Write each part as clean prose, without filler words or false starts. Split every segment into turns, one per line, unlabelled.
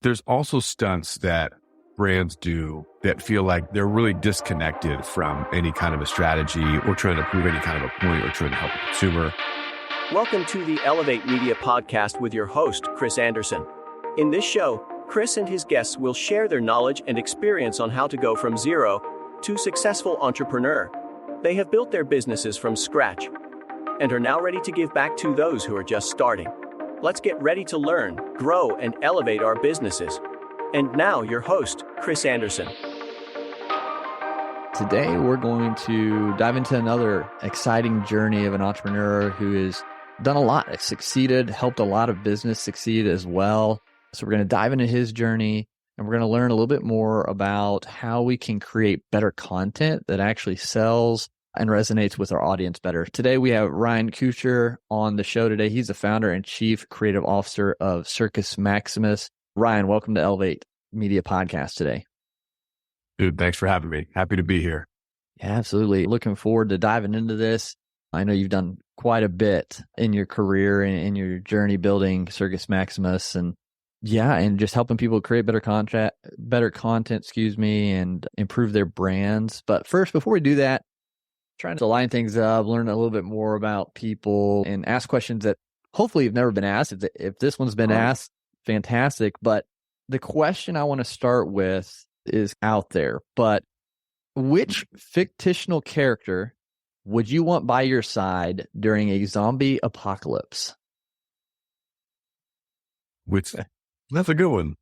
There's also stunts that brands do that feel like they're really disconnected from any kind of a strategy or trying to prove any kind of a point or trying to help the consumer.
Welcome to the Elevate Media Podcast with your host, Chris Anderson. In this show, Chris and his guests will share their knowledge and experience on how to go from zero to successful entrepreneur. They have built their businesses from scratch and are now ready to give back to those who are just starting. Let's get ready to learn, grow, and elevate our businesses. And now, your host, Chris Anderson.
Today, we're going to dive into another exciting journey of an entrepreneur who has done a lot, succeeded, helped a lot of business succeed as well. So we're going to dive into his journey, and we're going to learn a little bit more about how we can create better content that actually sells and resonates with our audience better. Today, we have Ryan Kucher on the show today. He's the founder and chief creative officer of Circus Maximus. Ryan, welcome to Elevate Media Podcast today.
Dude, thanks for having me. Happy to be here.
Yeah, absolutely. Looking forward to diving into this. I know you've done quite a bit in your career and in your journey building Circus Maximus, and just helping people create better content, and improve their brands. But first, before we do that, trying to line things up, learn a little bit more about people, and ask questions that hopefully have never been asked. If this one's been asked, fantastic. But the question I want to start with is out there. But which fictional character would you want by your side during a zombie apocalypse?
That's a good one.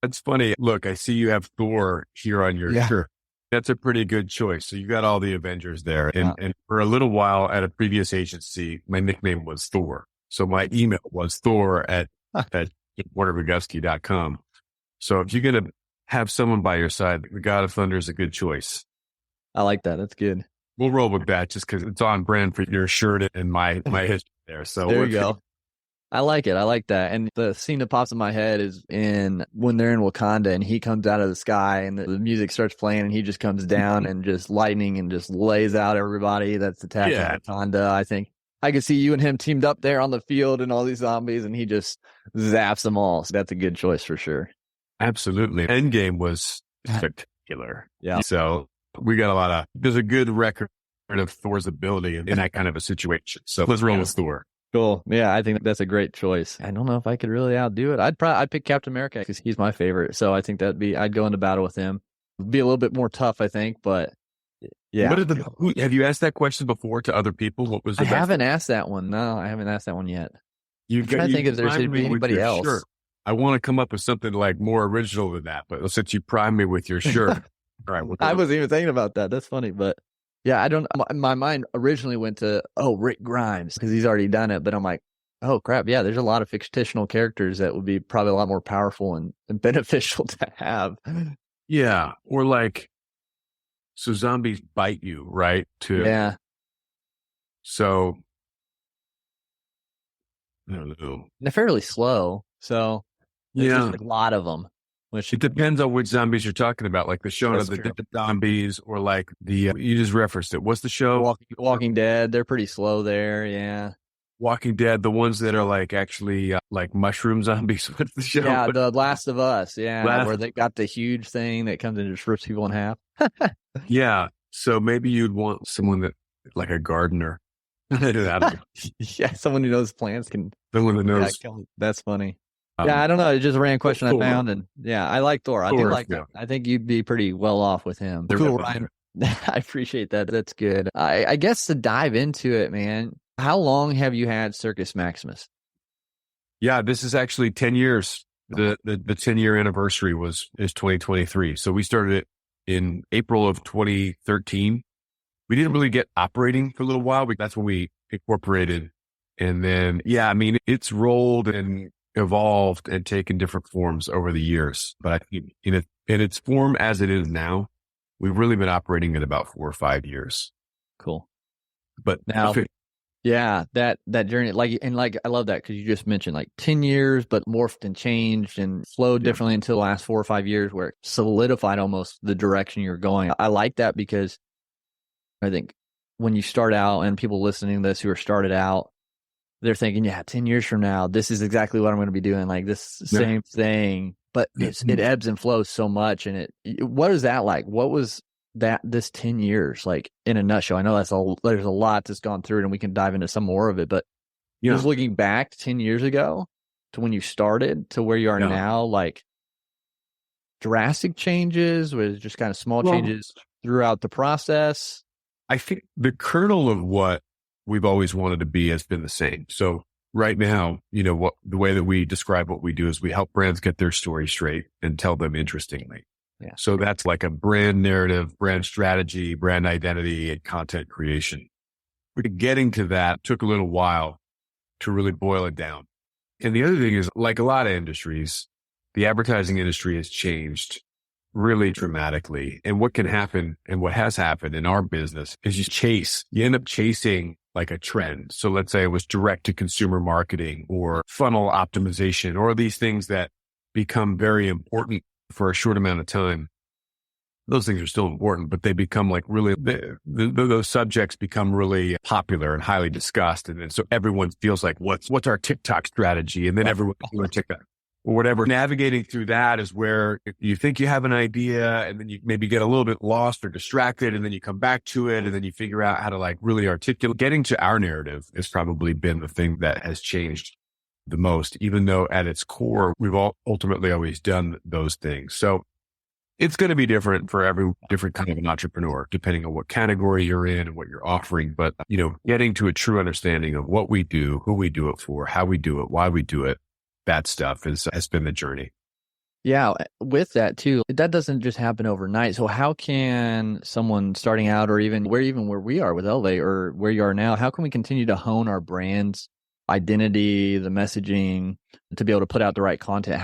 That's funny. Look, I see you have Thor here on your shirt. That's a pretty good choice. So you got all the Avengers there. And for a little while at a previous agency, my nickname was Thor. So my email was thor@warnervigusky.com. So if you're going to have someone by your side, the God of Thunder is a good choice.
I like that. That's good.
We'll roll with that just because it's on brand for your shirt and my history there. So
there you go. I like it. I like that. And the scene that pops in my head is when they're in Wakanda and he comes out of the sky and the music starts playing and he just comes down and just lightning and just lays out everybody that's attacking Wakanda. I think I could see you and him teamed up there on the field and all these zombies and he just zaps them all. So that's a good choice for sure.
Absolutely. Endgame was spectacular.
Yeah.
So we got there's a good record of Thor's ability in that kind of a situation. So let's roll with Thor.
Cool. Yeah, I think that's a great choice. I don't know if I could really outdo it. I'd pick Captain America because he's my favorite. So I think I'd go into battle with him. It'd be a little bit more tough, I think, but yeah.
Have you asked that question before to other people? What was the best?
Haven't asked that one. No, I haven't asked that one yet.
I'm
trying to think if there's anybody else.
Shirt. I want to come up with something like more original than that, but since you primed me with your shirt. All right.
I wasn't even thinking about that. That's funny, but yeah, my mind originally went to, Rick Grimes, because he's already done it. But I'm like, oh, crap. Yeah, there's a lot of fictional characters that would be probably a lot more powerful and beneficial to have.
Yeah. Or so zombies bite you, right?
Yeah.
So, I don't know.
They're fairly slow. So, there's just a lot of them.
Which it depends on which zombies you're talking about, like the show of the different zombies, or like the you just referenced it. What's the show?
Walking Dead. They're pretty slow there. Yeah.
Walking Dead, the ones that are actually like mushroom zombies. What's the show?
Yeah, The Last of Us. Yeah, where they got the huge thing that comes in and just rips people in half.
Yeah. So maybe you'd want someone that like a gardener.
Yeah, someone who knows plants can.
Someone that knows.
That's funny. Yeah, I don't know. It's just a random question I found, and I like Thor. I think you'd be pretty well off with him. Cool, Ryan. I appreciate that. That's good. I guess to dive into it, man. How long have you had Circus Maximus?
Yeah, this is actually 10 years. The 10-year anniversary is 2023. So we started it in April of 2013. We didn't really get operating for a little while. That's when we incorporated, and then it's rolled and evolved and taken different forms over the years. But I think in its form as it is now, we've really been operating at about 4 or 5 years.
Cool.
But
now, that journey, I love that because you just mentioned 10 years, but morphed and changed and flowed differently until the last 4 or 5 years where it solidified almost the direction you're going. I like that because I think when you start out, and people listening to this who are started out, they're thinking, yeah, 10 years from now, this is exactly what I'm going to be doing, like this same thing. But it ebbs and flows so much. And what is that like? What was this 10 years like in a nutshell? I know there's a lot that's gone through it, and we can dive into some more of it, but just looking back 10 years ago to when you started to where you are now, like drastic changes, was just kind of small changes throughout the process?
I think the kernel of what we've always wanted to be has been the same. So right now, the way that we describe what we do is we help brands get their story straight and tell them interestingly.
Yeah.
So that's like a brand narrative, brand strategy, brand identity, and content creation. But getting to that took a little while to really boil it down. And the other thing is, like a lot of industries, the advertising industry has changed really dramatically. And what can happen, and what has happened in our business, is you end up chasing like a trend. So let's say it was direct to consumer marketing or funnel optimization, or these things that become very important for a short amount of time. Those things are still important, but they become like really, those subjects become really popular and highly discussed. And then so everyone feels like, what's our TikTok strategy? And then everyone's doing TikTok or whatever. Navigating through that is where you think you have an idea, and then you maybe get a little bit lost or distracted, and then you come back to it, and then you figure out how to like really articulate. Getting to our narrative has probably been the thing that has changed the most, even though at its core, we've all ultimately always done those things. So it's going to be different for every different kind of an entrepreneur, depending on what category you're in and what you're offering. But, getting to a true understanding of what we do, who we do it for, how we do it, why we do it, that stuff has been the journey.
Yeah. With that too, that doesn't just happen overnight. So how can someone starting out, or even where we are with Elevate or where you are now, how can we continue to hone our brand's identity, the messaging, to be able to put out the right content?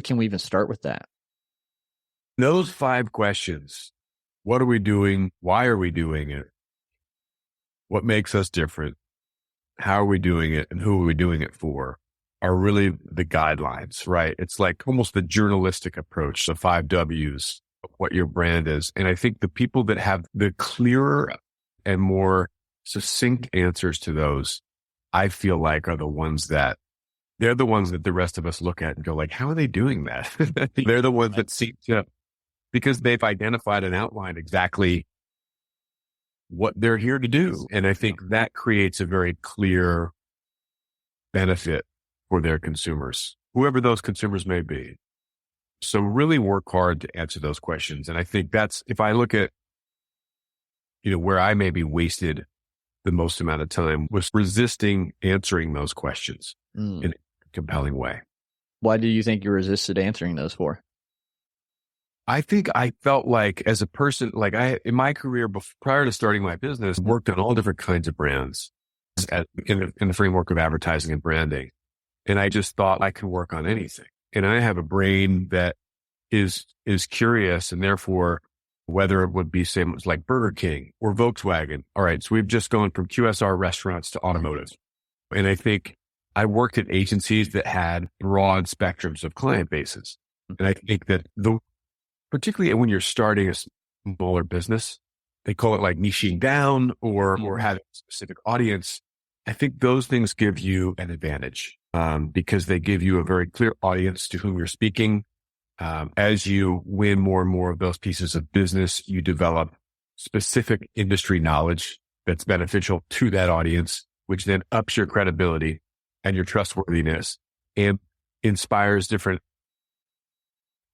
Can we even start with that?
Those 5 questions: what are we doing? Why are we doing it? What makes us different? How are we doing it? And who are we doing it for? Are really the guidelines, right? It's like almost the journalistic approach, the 5 W's of what your brand is. And I think the people that have the clearer and more succinct answers to those, I feel like they're the ones that the rest of us look at and go like, how are they doing that? They're the ones that seem to, because they've identified and outlined exactly what they're here to do. And I think that creates a very clear benefit for their consumers, whoever those consumers may be. So really work hard to answer those questions. And I think that's, if I look at, where I maybe wasted the most amount of time, was resisting answering those questions in a compelling way.
Why do you think you resisted answering those for?
I think I felt like, as a person, like in my career prior to starting my business, worked on all different kinds of brands in the framework of advertising and branding. And I just thought I could work on anything. And I have a brain that is curious, and therefore, whether it would be same like Burger King or Volkswagen. All right. So we've just gone from QSR restaurants to automotive. And I think I worked at agencies that had broad spectrums of client bases. And I think that particularly when you're starting a smaller business, they call it like niching down or having a specific audience. I think those things give you an advantage because they give you a very clear audience to whom you're speaking. As you win more and more of those pieces of business, you develop specific industry knowledge that's beneficial to that audience, which then ups your credibility and your trustworthiness and inspires different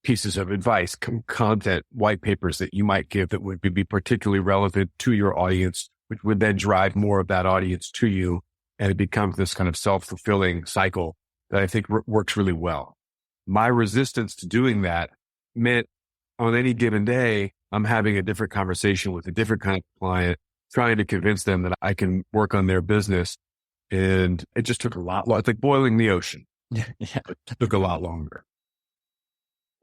pieces of advice, content, white papers that you might give that would be particularly relevant to your audience, which would then drive more of that audience to you. And it becomes this kind of self-fulfilling cycle that I think works really well. My resistance to doing that meant on any given day, I'm having a different conversation with a different kind of client, trying to convince them that I can work on their business. And it just took a lot longer. It's like boiling the ocean.
Yeah.
It took a lot longer.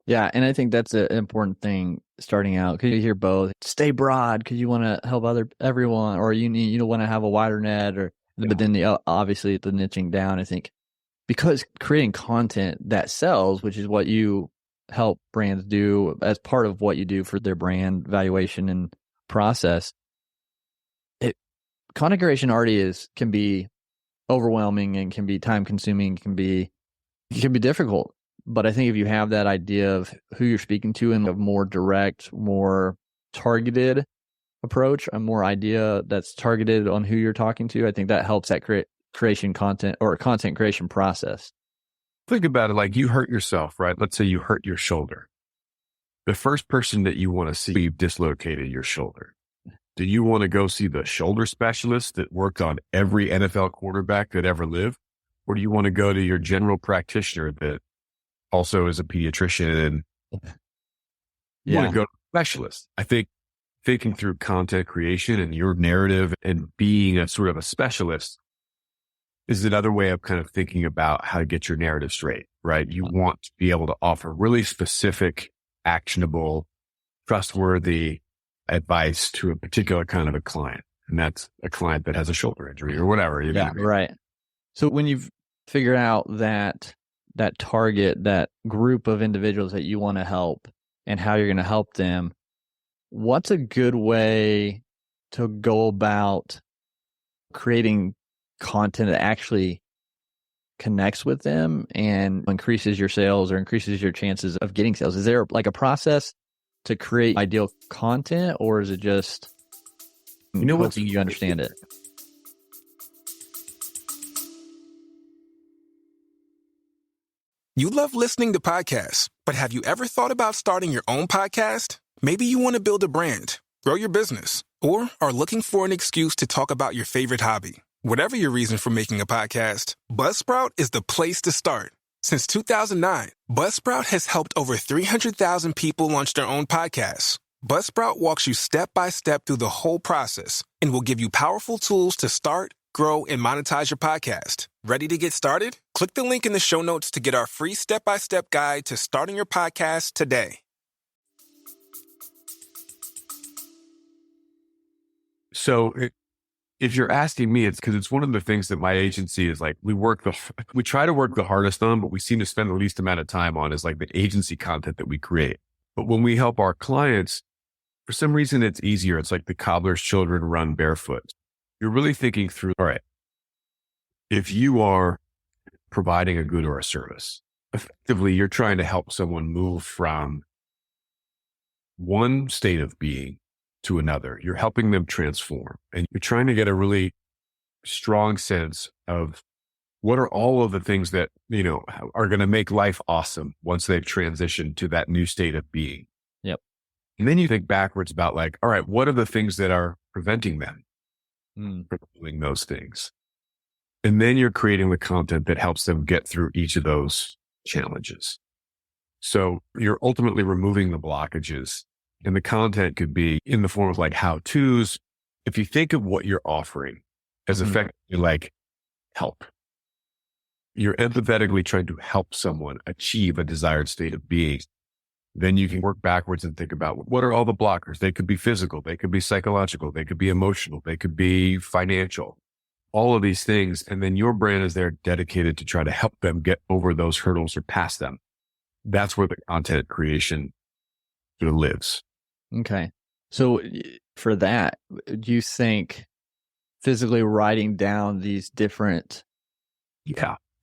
Yeah. And I think that's an important thing starting out, because you hear both. Stay broad because you want to help everyone, or you don't want to have a wider net, but then obviously the niching down, I think, because creating content that sells, which is what you help brands do as part of what you do for their brand valuation and process. Content creation already can be overwhelming and can be time consuming, can be difficult. But I think if you have that idea of who you're speaking to and a more direct, more targeted approach, a more idea that's targeted on who you're talking to, I think that helps that creation content or content creation process.
Think about it like you hurt yourself, right? Let's say you hurt your shoulder. The first person that you want to see, you've dislocated your shoulder. Do you want to go see the shoulder specialist that worked on every NFL quarterback that ever lived? Or do you want to go to your general practitioner that also is a pediatrician and you want to go to a specialist? I think thinking through content creation and your narrative and being a sort of a specialist is another way of kind of thinking about how to get your narrative straight, right? You want to be able to offer really specific, actionable, trustworthy advice to a particular kind of a client. And that's a client that has a shoulder injury or whatever. You know what I mean?
Right. So when you've figured out that target, that group of individuals that you want to help and how you're going to help them, what's a good way to go about creating content that actually connects with them and increases your sales or increases your chances of getting sales? Is there like a process to create ideal content, or is it just hoping you understand it?
You love listening to podcasts, but have you ever thought about starting your own podcast? Maybe you want to build a brand, grow your business, or are looking for an excuse to talk about your favorite hobby. Whatever your reason for making a podcast, Buzzsprout is the place to start. Since 2009, Buzzsprout has helped over 300,000 people launch their own podcasts. Buzzsprout walks you step by step through the whole process and will give you powerful tools to start, grow, and monetize your podcast. Ready to get started? Click the link in the show notes to get our free step-by-step guide to starting your podcast today.
So if you're asking me, it's because it's one of the things that my agency is like, we try to work the hardest on, but we seem to spend the least amount of time on is like the agency content that we create. But when we help our clients, for some reason, it's easier. It's like the cobbler's children run barefoot. You're really thinking through, all right, if you are providing a good or a service, effectively, you're trying to help someone move from one state of being to another. You're helping them transform, and you're trying to get a really strong sense of what are all of the things that, are going to make life awesome once they've transitioned to that new state of being.
Yep.
And then you think backwards about like, all right, what are the things that are preventing them from doing those things? And then you're creating the content that helps them get through each of those challenges. So you're ultimately removing the blockages. And the content could be in the form of like how-tos. If you think of what you're offering as effectively like help, you're empathetically trying to help someone achieve a desired state of being, then you can work backwards and think about what are all the blockers? They could be physical. They could be psychological. They could be emotional. They could be financial, all of these things. And then your brand is there dedicated to try to help them get over those hurdles or past them. That's where the content creation sort of lives.
Okay. So for that, do you think physically writing down these different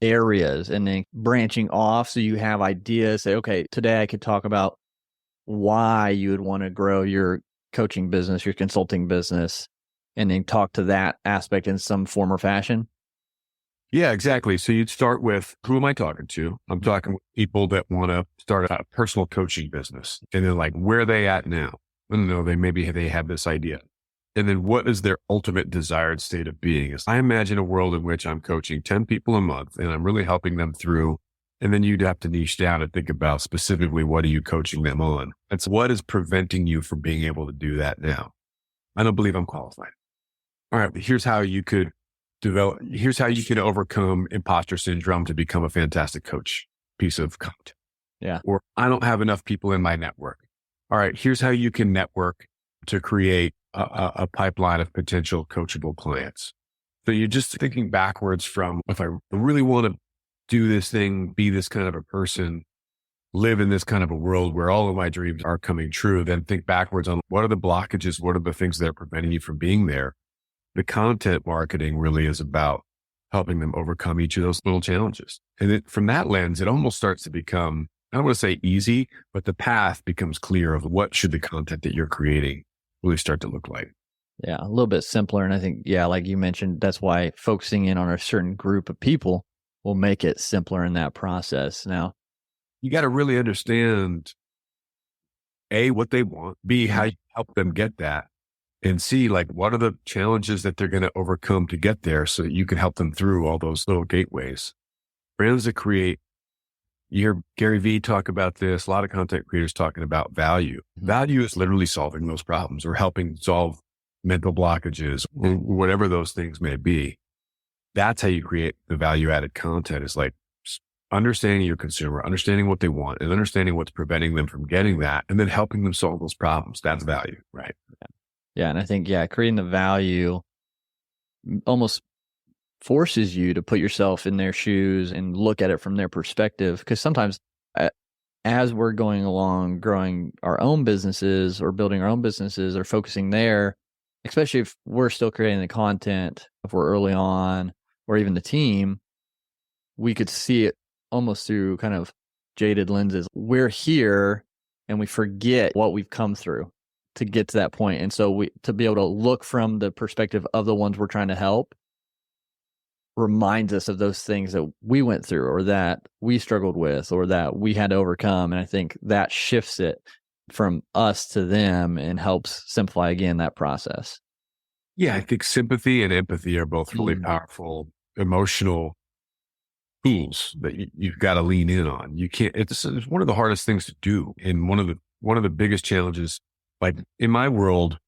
areas and then branching off so you have ideas, say, okay, today I could talk about why you would want to grow your coaching business, your consulting business, and then talk to that aspect in some form or fashion?
Yeah, exactly. So you'd start with, who am I talking to? I'm talking with people that want to start a personal coaching business. And then like, where are they at now? I don't know, they have this idea. And then what is their ultimate desired state of being? I imagine a world in which I'm coaching 10 people a month and I'm really helping them through. And then you'd have to niche down and think about specifically, what are you coaching them on? That's what is preventing you from being able to do that now. I don't believe I'm qualified. All right, here's how you could overcome imposter syndrome to become a fantastic coach piece of content.
Yeah.
Or I don't have enough people in my network. All right, here's how you can network to create a pipeline of potential coachable clients. So you're just thinking backwards from, if I really want to do this thing, be this kind of a person, live in this kind of a world where all of my dreams are coming true, then think backwards on what are the blockages? What are the things that are preventing you from being there? The content marketing really is about helping them overcome each of those little challenges. And from that lens, it almost starts to become, I don't want to say easy, but the path becomes clear of what should the content that you're creating really start to look like.
Yeah, a little bit simpler. And I think, yeah, like you mentioned, that's why focusing in on a certain group of people will make it simpler in that process. Now,
you got to really understand A, what they want, B, how you help them get that, and C, like what are the challenges that they're going to overcome to get there so that you can help them through all those little gateways. Brands that create, you hear Gary Vee talk about this, a lot of content creators talking about value. Value is literally solving those problems or helping solve mental blockages or whatever those things may be. That's how you create the value added content, is like understanding your consumer, understanding what they want and understanding what's preventing them from getting that, and then helping them solve those problems. That's value, right?
Yeah. And I think, creating the value almost forces you to put yourself in their shoes and look at it from their perspective. Because sometimes as we're going along, growing our own businesses or building our own businesses or focusing there, especially if we're still creating the content, if we're early on, or even the team, we could see it almost through kind of jaded lenses. We're here and we forget what we've come through to get to that point. And so to be able to look from the perspective of the ones we're trying to help reminds us of those things that we went through or that we struggled with or that we had to overcome. And I think that shifts it from us to them and helps simplify again that process.
Yeah, I think sympathy and empathy are both really powerful emotional tools that you've got to lean in on. You can't, it's one of the hardest things to do. And one of the biggest challenges, like in my world,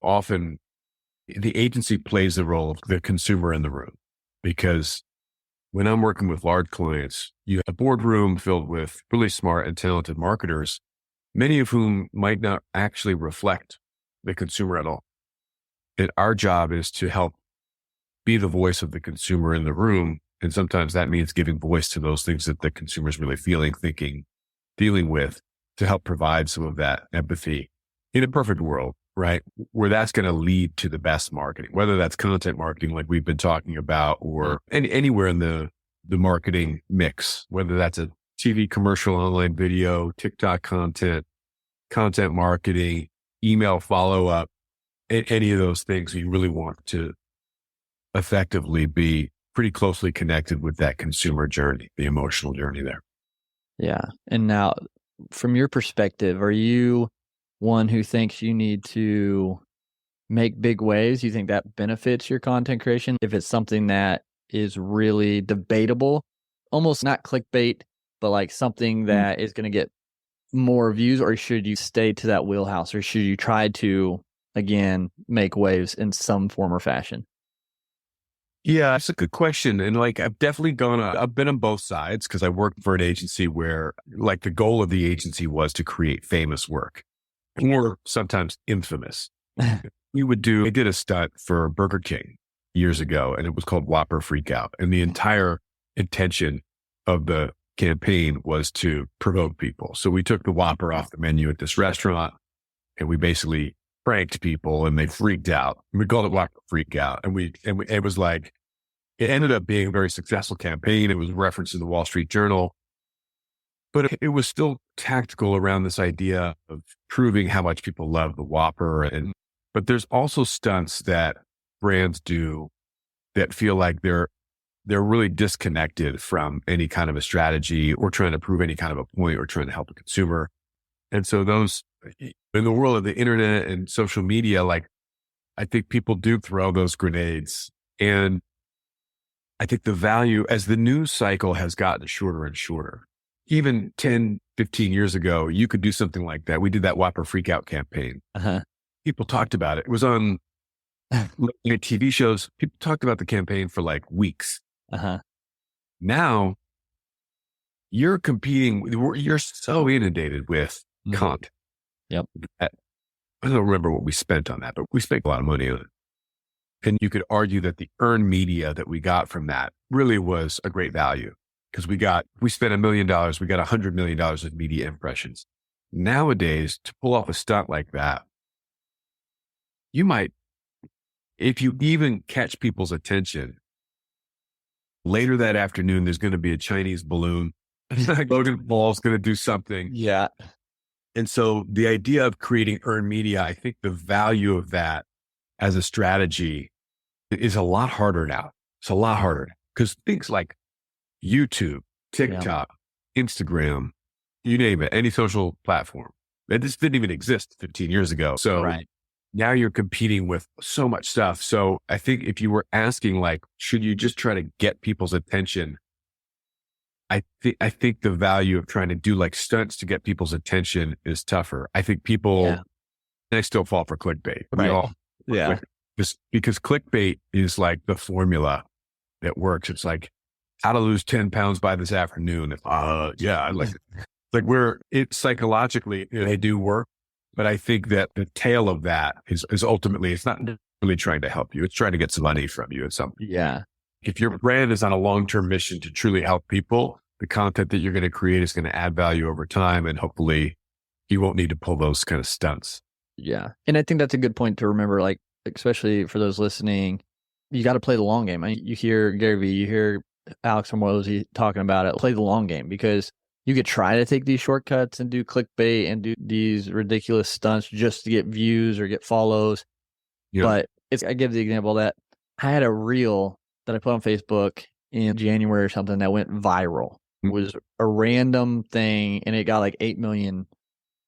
often the agency plays the role of the consumer in the room, because when I'm working with large clients, you have a boardroom filled with really smart and talented marketers, many of whom might not actually reflect the consumer at all. And our job is to help be the voice of the consumer in the room. And sometimes that means giving voice to those things that the consumer is really feeling, thinking, dealing with, to help provide some of that empathy in a perfect world, right? Where that's going to lead to the best marketing, whether that's content marketing, like we've been talking about, or anywhere in the marketing mix, whether that's a TV commercial, online video, TikTok content marketing, email follow-up, any of those things. You really want to effectively be pretty closely connected with that consumer journey, the emotional journey there.
Yeah. And now from your perspective, are you one who thinks you need to make big waves? You think that benefits your content creation? If it's something that is really debatable, almost not clickbait, but like something that is going to get more views, or should you stay to that wheelhouse, or should you try to, again, make waves in some form or fashion?
Yeah, that's a good question. And like, I've been on both sides, because I worked for an agency where like the goal of the agency was to create famous work, or sometimes infamous. I did a stunt for Burger King years ago, and it was called Whopper Freakout. And the entire intention of the campaign was to provoke people. So we took the Whopper off the menu at this restaurant, and we basically pranked people, and they freaked out. We called it Whopper Freakout. And it was like, it ended up being a very successful campaign. It was referenced in the Wall Street Journal, but it was still tactical around this idea of proving how much people love the Whopper. But there's also stunts that brands do that feel like they're really disconnected from any kind of a strategy or trying to prove any kind of a point or trying to help a consumer. And so those, in the world of the internet and social media, like, I think people do throw those grenades. And I think the value, as the news cycle has gotten shorter and shorter, even 10, 15 years ago, you could do something like that. We did that Whopper Freakout campaign. People talked about it. It was on TV shows. People talked about the campaign for like weeks. Now you're competing, you're so inundated with content.
Yep.
I don't remember what we spent on that, but we spent a lot of money on it. And you could argue that the earned media that we got from that really was a great value, because we spent $1 million, we got $100 million of media impressions. Nowadays, to pull off a stunt like that, you might, if you even catch people's attention, Later that afternoon, there's going to be a Chinese balloon. Logan Paul's going to do something.
Yeah.
And so the idea of creating earned media, I think the value of that as a strategy is a lot harder now. It's a lot harder because things like YouTube, TikTok, Instagram, you name it, any social platform, this didn't even exist 15 years ago. So now you're competing with so much stuff. So I think if you were asking, like, should you just try to get people's attention? I think the value of trying to do like stunts to get people's attention is tougher. I think people, they still fall for clickbait. We all, just because clickbait is like the formula that works. It's like how to lose 10 pounds by this afternoon. It's psychologically, they do work. But I think that the tail of that is ultimately, it's not really trying to help you. It's trying to get some money from you at some point.
Yeah.
If your brand is on a long-term mission to truly help people, the content that you're going to create is going to add value over time. And hopefully you won't need to pull those kind of stunts.
Yeah. And I think that's a good point to remember, like, especially for those listening, you got to play the long game. I mean, you hear Gary Vee, you hear Alex Hormozi talking about it, play the long game, because you could try to take these shortcuts and do clickbait and do these ridiculous stunts just to get views or get follows. But I give the example that I had a reel that I put on Facebook in January or something that went viral. It was a random thing and it got like 8 million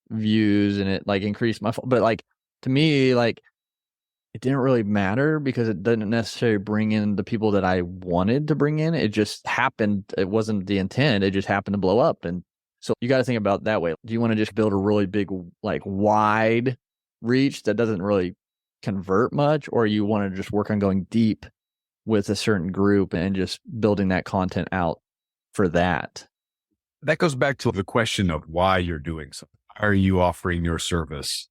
views and it like increased my, but like to me, like it didn't really matter because it didn't necessarily bring in the people that I wanted to bring in. It just happened. It wasn't the intent. It just happened to blow up. And so you got to think about it that way. Do you want to just build a really big, like wide reach that doesn't really convert much, or you want to just work on going deep with a certain group and just building that content out for that?
That goes back to the question of why you're doing something. Are you offering your service?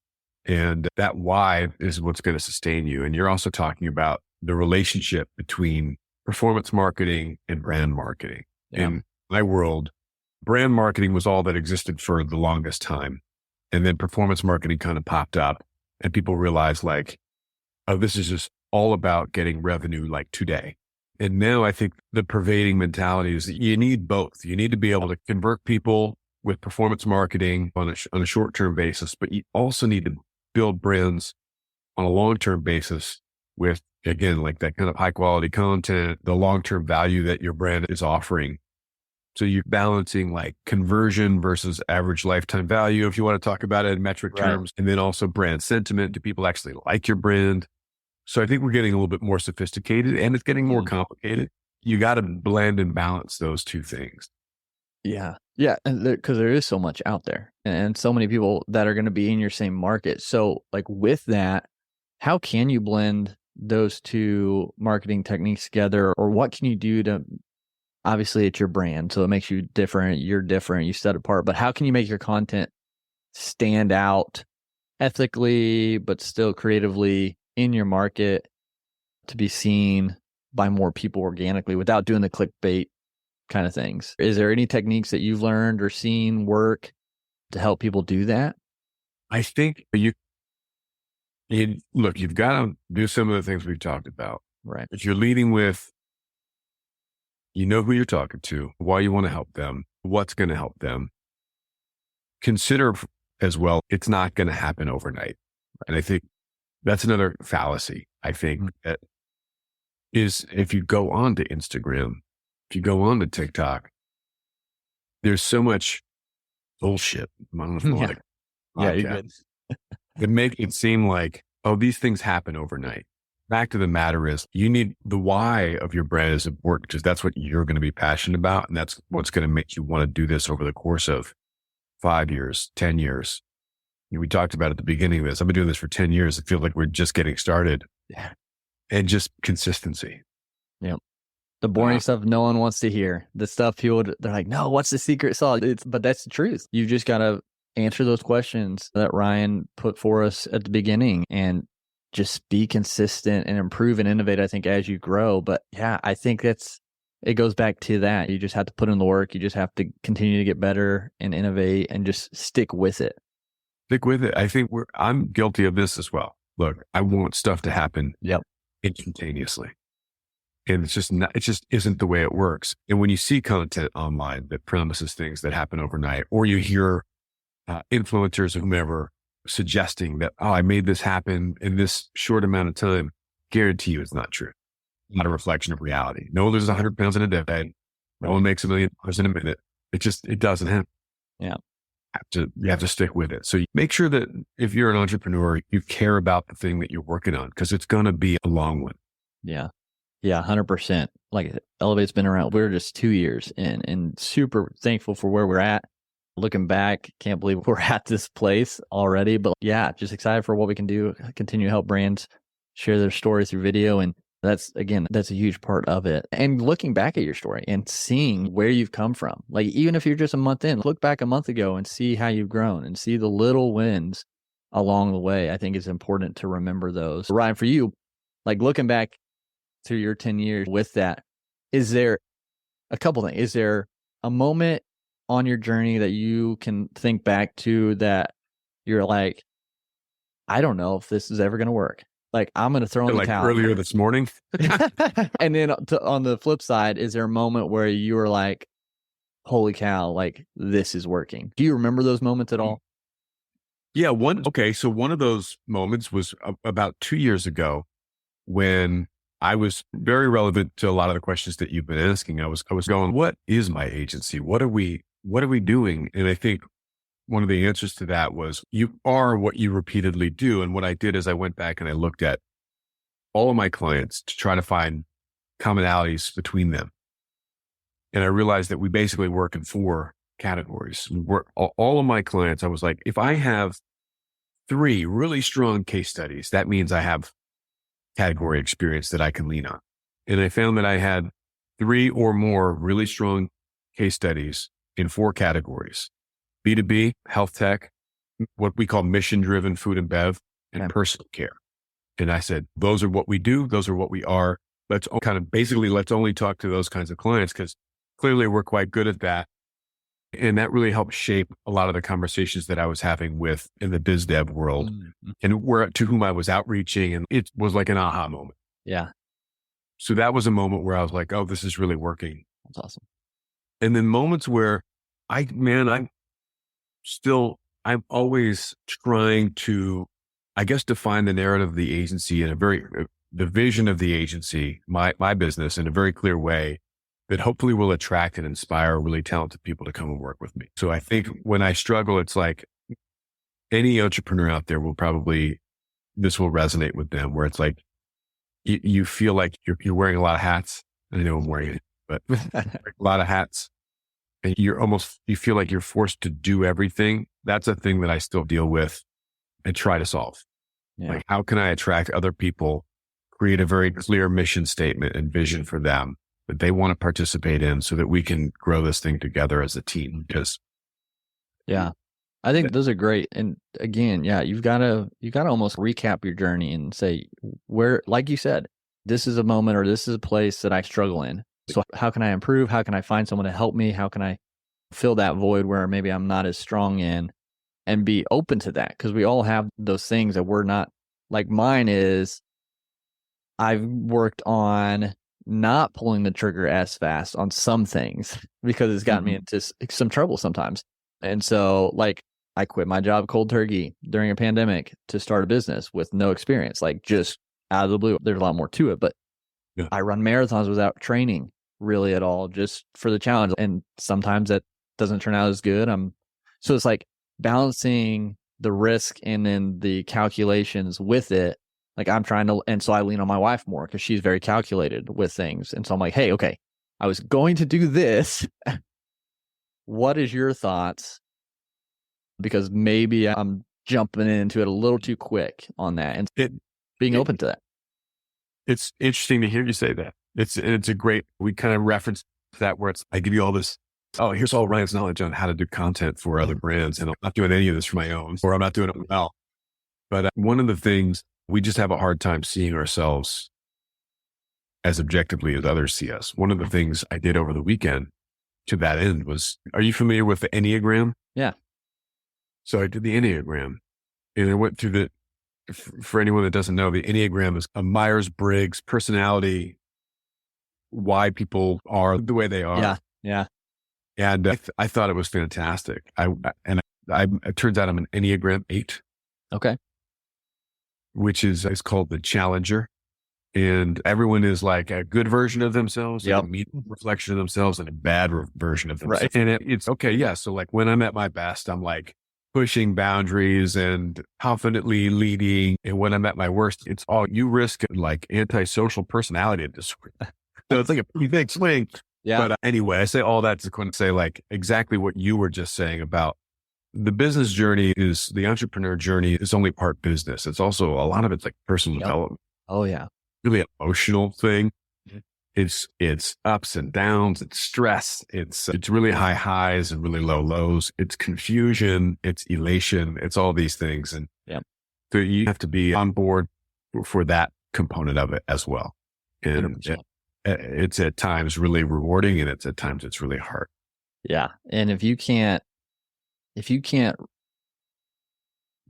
And that why is what's going to sustain you. And you're also talking about the relationship between performance marketing and brand marketing. In my world, brand marketing was all that existed for the longest time. And then performance marketing kind of popped up and people realized like, oh, this is just all about getting revenue like today. And now I think the pervading mentality is that you need both. You need to be able to convert people with performance marketing on a short-term basis, but you also need to build brands on a long-term basis with, again, like that kind of high quality content, the long-term value that your brand is offering. So you're balancing like conversion versus average lifetime value, if you want to talk about it in metric terms, and then also brand sentiment. Do people actually like your brand? So I think we're getting a little bit more sophisticated and it's getting more complicated. You got to blend and balance those two things.
Yeah. Yeah. And because there is so much out there and so many people that are going to be in your same market. So like with that, how can you blend those two marketing techniques together, or what can you do to, obviously it's your brand, so it makes you different, you're different, you set apart, but how can you make your content stand out ethically, but still creatively in your market to be seen by more people organically without doing the clickbait kind of things? Is there any techniques that you've learned or seen work to help people do that?
I think you've got to do some of the things we've talked about.
Right.
If you're leading with, you know who you're talking to, why you want to help them, what's going to help them. Consider as well, it's not going to happen overnight. And I think that's another fallacy. I think that is, if you go on to Instagram, if you go on to TikTok, there's so much bullshit.
You're good.
It makes it seem like, oh, these things happen overnight. Fact of the matter is, you need the why of your brand is important because that's what you're going to be passionate about. And that's what's going to make you want to do this over the course of 5 years, 10 years. We talked about at the beginning of this. I've been doing this for 10 years. I feel like we're just getting started.
Yeah.
And just consistency.
Yep. The boring stuff no one wants to hear. The stuff they're like, no, what's the secret sauce? But that's the truth. You just got to answer those questions that Ryan put for us at the beginning and just be consistent and improve and innovate, I think, as you grow. But yeah, I think it goes back to that. You just have to put in the work. You just have to continue to get better and innovate and just stick with it.
Stick with it. I think I'm guilty of this as well. Look, I want stuff to happen instantaneously. And it's just not, it just isn't the way it works. And when you see content online that promises things that happen overnight, or you hear influencers or whomever suggesting that, oh, I made this happen in this short amount of time, guarantee you it's not true. Not a reflection of reality. No one loses 100 pounds in a day. No one makes $1 million in a minute. It doesn't happen.
Yeah.
You have to stick with it. So make sure that if you're an entrepreneur, you care about the thing that you're working on, because it's going to be a long one.
Yeah. Yeah. 100%. Like Elevate's been around. We're just 2 years in and super thankful for where we're at. Looking back, can't believe we're at this place already, but yeah, just excited for what we can do, continue to help brands share their story through video. And that's a huge part of it. And looking back at your story and seeing where you've come from, like even if you're just a month in, look back a month ago and see how you've grown and see the little wins along the way. I think it's important to remember those. Ryan, for you, like looking back through your 10 years with that, is there a couple things? Is there a moment on your journey that you can think back to that you're like, I don't know if this is ever going to work? Like, I'm going to throw in the towel.
Earlier this morning.
And then on the flip side, is there a moment where you were like, holy cow, like this is working? Do you remember those moments at all?
Yeah. So one of those moments was about 2 years ago when I was very relevant to a lot of the questions that you've been asking. I was going, what is my agency? What are we doing? And I think one of the answers to that was, you are what you repeatedly do. And what I did is I went back and I looked at all of my clients to try to find commonalities between them. And I realized that we basically work in 4 categories. All of my clients, I was like, if I have 3 really strong case studies, that means I have category experience that I can lean on. And I found that I had 3 or more really strong case studies in 4 categories: B2B, health tech, what we call mission-driven food and bev, and personal care. And I said, those are what we do. Those are what we are. Let's only talk to those kinds of clients, because clearly we're quite good at that. And that really helped shape a lot of the conversations that I was having in the biz dev world, and to whom I was outreaching. And it was like an aha moment.
Yeah.
So that was a moment where I was like, oh, this is really working.
That's awesome.
And then moments where I'm always trying to, I guess, define the narrative of the agency in the vision of the agency, my business, in a very clear way that hopefully will attract and inspire really talented people to come and work with me. So I think when I struggle, it's like any entrepreneur out there this will resonate with them, where it's like, you feel like you're wearing a lot of hats. I know I'm wearing it, but a lot of hats. And you feel like you're forced to do everything. That's a thing that I still deal with and try to solve. Yeah. Like, how can I attract other people, create a very clear mission statement and vision for them that they want to participate in, so that we can grow this thing together as a team? Because
I think those are great. And again, you've got to almost recap your journey and say, where, like you said, this is a moment or this is a place that I struggle in. So how can I improve? How can I find someone to help me? How can I fill that void where maybe I'm not as strong in, and be open to that? Because we all have those things that we're not, like mine is, I've worked on not pulling the trigger as fast on some things because it's gotten me into some trouble sometimes. And so like I quit my job cold turkey during a pandemic to start a business with no experience, like just out of the blue. There's a lot more to it, but I run marathons without training really at all, just for the challenge. And sometimes that doesn't turn out as good. So it's like balancing the risk and then the calculations with it. Like I'm trying to, and so I lean on my wife more because she's very calculated with things. And so I'm like, hey, okay, I was going to do this. What is your thoughts? Because maybe I'm jumping into it a little too quick on that, and being open to that.
It's interesting to hear you say that. It's a great, we kind of reference that where I give you all this, oh, here's all Ryan's knowledge on how to do content for other brands. And I'm not doing any of this for my own, or I'm not doing it well. But one of the things, we just have a hard time seeing ourselves as objectively as others see us. One of the things I did over the weekend to that end was, are you familiar with the Enneagram?
Yeah.
So I did the Enneagram, and I went through for anyone that doesn't know, the Enneagram is a Myers-Briggs personality why people are the way they are.
Yeah. Yeah.
And I thought it was fantastic. It turns out I'm an Enneagram 8,
Okay.
which is called the Challenger. And everyone is like a good version of themselves, like a medium reflection of themselves, and a bad version of themselves.
Right.
And it's okay. Yeah. So like when I'm at my best, I'm like pushing boundaries and confidently leading. And when I'm at my worst, it's all you risk like antisocial personality disorder. So it's like a pretty big swing.
Yeah.
But anyway, I say all that to say like exactly what you were just saying about the business journey is the entrepreneur journey is only part business. It's also a lot of it's like personal development.
Oh yeah.
Really emotional thing. It's ups and downs. It's stress. It's really high highs and really low lows. It's confusion. It's elation. It's all these things. And so you have to be on board for that component of it as well. And it's at times really rewarding, and it's at times it's really hard.
Yeah. And if you can't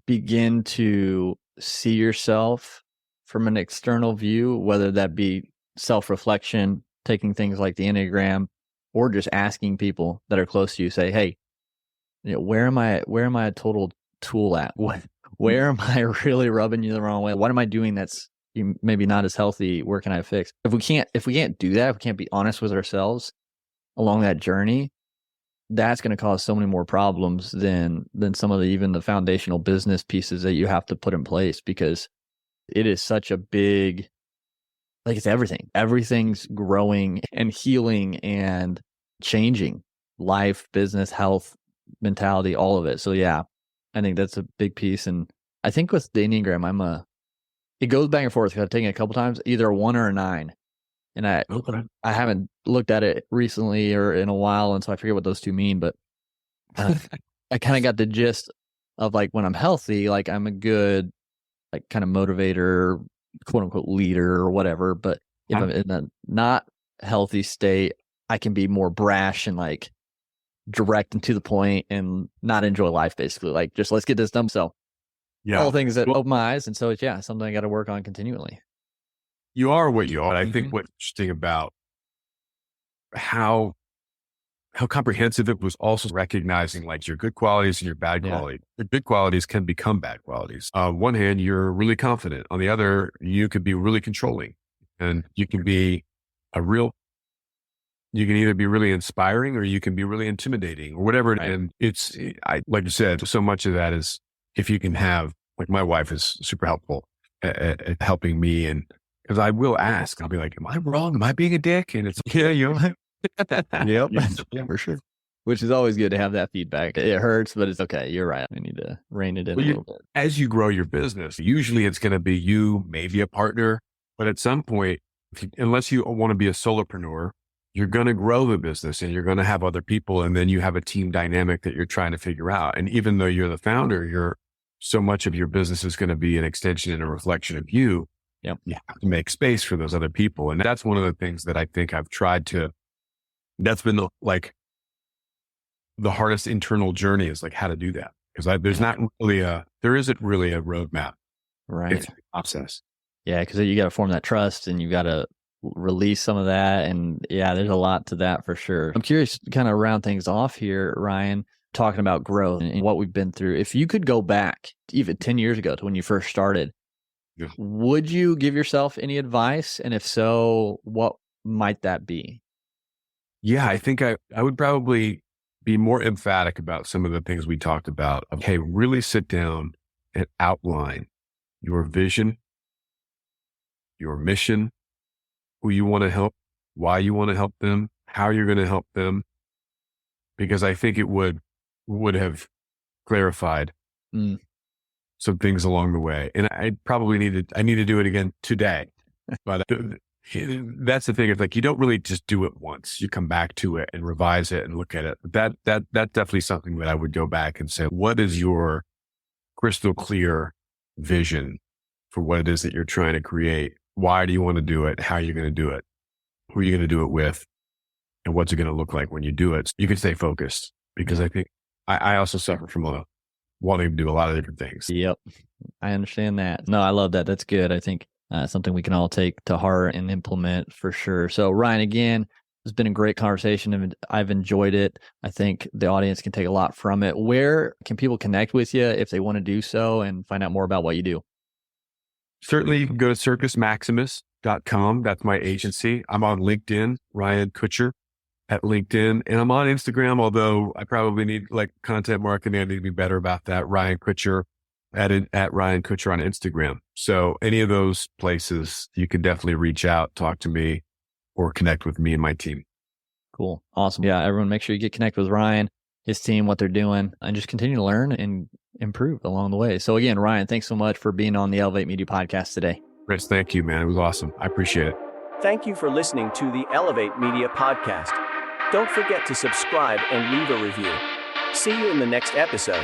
begin to see yourself from an external view, whether that be self-reflection, taking things like the Enneagram, or just asking people that are close to you, say, hey, where am I a total tool at? Where am I really rubbing you the wrong way? What am I doing that's maybe not as healthy? Where can I fix? If we can't do that, if we can't be honest with ourselves along that journey, that's going to cause so many more problems than some of even the foundational business pieces that you have to put in place, because it is such a big, like it's everything. Everything's growing and healing and changing life, business, health, mentality, all of it. So yeah, I think that's a big piece. And I think with the Enneagram, it goes back and forth. I've taken it a couple times, either a 1 or a 9. And I haven't looked at it recently or in a while, and so I forget what those two mean. But I kind of got the gist of like when I'm healthy, like I'm a good like kind of motivator, quote unquote leader or whatever. But if I'm in a not healthy state, I can be more brash and like direct and to the point and not enjoy life, basically. Like just let's get this done. So all things that open my eyes. And so it's something I got to work on continually.
You are what you are. I think what's interesting about how comprehensive it was also recognizing like your good qualities and your bad qualities. Your good qualities can become bad qualities. On one hand, you're really confident. On the other, you could be really controlling, and you can be you can either be really inspiring or you can be really intimidating or whatever. Right. And like you said, so much of that is if you can have, like my wife is super helpful at helping me, and because I will ask, I'll be like, am I wrong? Am I being a dick? And it's you're
Yep. Yeah, for sure. Which is always good to have that feedback. It hurts, but it's okay. You're right. I need to rein it in a little bit.
As you grow your business, usually it's going to be you, maybe a partner, but at some point, unless you want to be a solopreneur, you're going to grow the business and you're going to have other people, and then you have a team dynamic that you're trying to figure out. And even though you're the founder, so much of your business is going to be an extension and a reflection of you.
Yep.
You have to make space for those other people. And that's one of the things that I think I've tried to, that's been the hardest internal journey is like how to do that. Because there isn't really a roadmap.
Right.
It's a process.
Yeah. Because you got to form that trust and you got to release some of that. And there's a lot to that for sure. I'm curious to kind of round things off here, Ryan, talking about growth and what we've been through. If you could go back even 10 years ago to when you first started, would you give yourself any advice? And if so, what might that be?
Yeah, I think I would probably be more emphatic about some of the things we talked about. Okay, really sit down and outline your vision, your mission, who you want to help, why you want to help them, how you're going to help them, because I think it would have clarified some things along the way. And I need to do it again today. But that's the thing. It's like, you don't really just do it once. You come back to it and revise it and look at it. That's definitely something that I would go back and say, what is your crystal clear vision for what it is that you're trying to create? Why do you want to do it? How are you going to do it? Who are you going to do it with? And what's it going to look like when you do it? So you can stay focused, because I think I also suffer from wanting to do a lot of different things.
Yep. I understand that. No, I love that. That's good. I think something we can all take to heart and implement for sure. So Ryan, again, it's been a great conversation and I've enjoyed it. I think the audience can take a lot from it. Where can people connect with you if they want to do so and find out more about what you do?
Certainly, you can go to circusmaximus.com. That's my agency. I'm on LinkedIn, Ryan Kucher at LinkedIn. And I'm on Instagram, although I probably need content marketing. I need to be better about that. Ryan Kucher at Ryan Kucher on Instagram. So any of those places, you can definitely reach out, talk to me, or connect with me and my team.
Cool. Awesome. Yeah, everyone make sure you get connected with Ryan, his team, what they're doing, and just continue to learn and improve along the way. So again, Ryan, thanks so much for being on the Elevate Media podcast today.
Chris, thank you, man. It was awesome. I appreciate it.
Thank you for listening to the Elevate Media podcast. Don't forget to subscribe and leave a review. See you in the next episode.